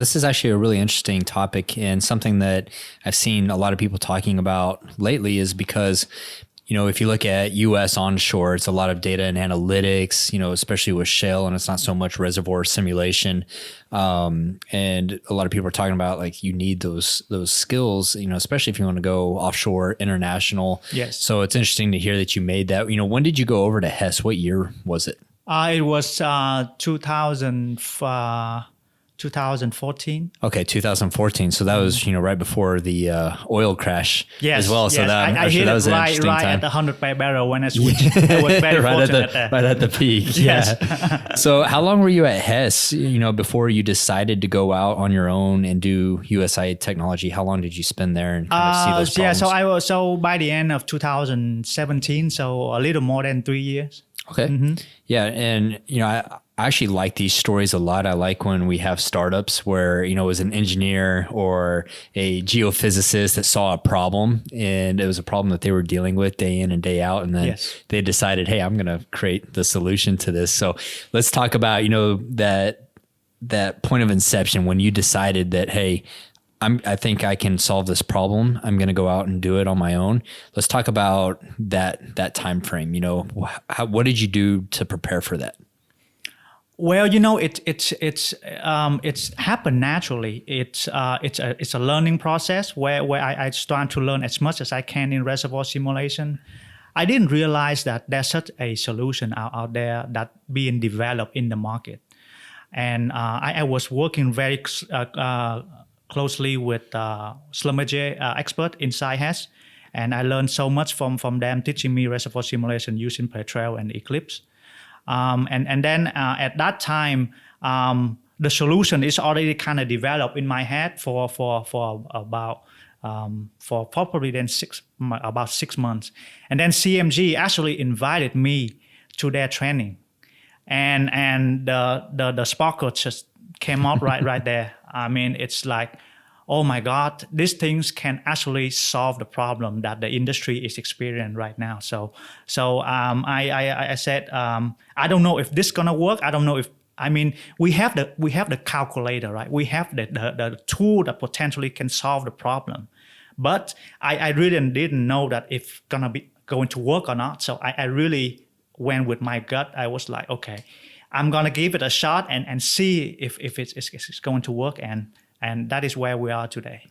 This is actually a really interesting topic, and something that I've seen a lot of people talking about lately is because, if you look at US onshore, it's a lot of data and analytics, especially with shale, and it's not so much reservoir simulation. And a lot of people are talking about like you need those skills, especially if you want to go offshore, international. Yes. So it's interesting to hear that you made that. When did you go over to Hess? What year was it? It was 2014. Okay, 2014. So that was, right before the oil crash Yes, as well. yes. So I hit that it was an interesting right time. at the 100 per barrel when I switched. I was very fortunate there. Right at the peak. Yes. Yeah. So how long were you at Hess, before you decided to go out on your own and do USI technology? How long did you spend there and kind of see those problems? So by the end of 2017, so a little more than 3 years. Okay. Mm-hmm. Yeah. And, I actually like these stories a lot. I like when we have startups where, it was an engineer or a geophysicist that saw a problem, and it was a problem that they were dealing with day in and day out. And then they decided, hey, I'm going to create the solution to this. So let's talk about, that point of inception when you decided that, hey, I think I can solve this problem. I'm going to go out and do it on my own. Let's talk about that time frame. What did you do to prepare for that? Well, it's happened naturally. It's a learning process where I start to learn as much as I can in reservoir simulation. I didn't realize that there's such a solution out there that being developed in the market, and I was working very closely with Schlumberger expert inside Hess, and I learned so much from them, teaching me reservoir simulation using Petrel and Eclipse. And then at that time, the solution is already kind of developed in my head for probably then about 6 months. And then CMG actually invited me to their training, and the sparkle just came out right there. I mean, it's like, oh my God, these things can actually solve the problem that the industry is experiencing right now. So I said, I don't know if this is gonna work. I don't know if, we have the calculator, right? We have the tool that potentially can solve the problem, but I really didn't know that if going to work or not. So I really went with my gut. I was like, okay, I'm gonna give it a shot and see if it's going to work, and that is where we are today.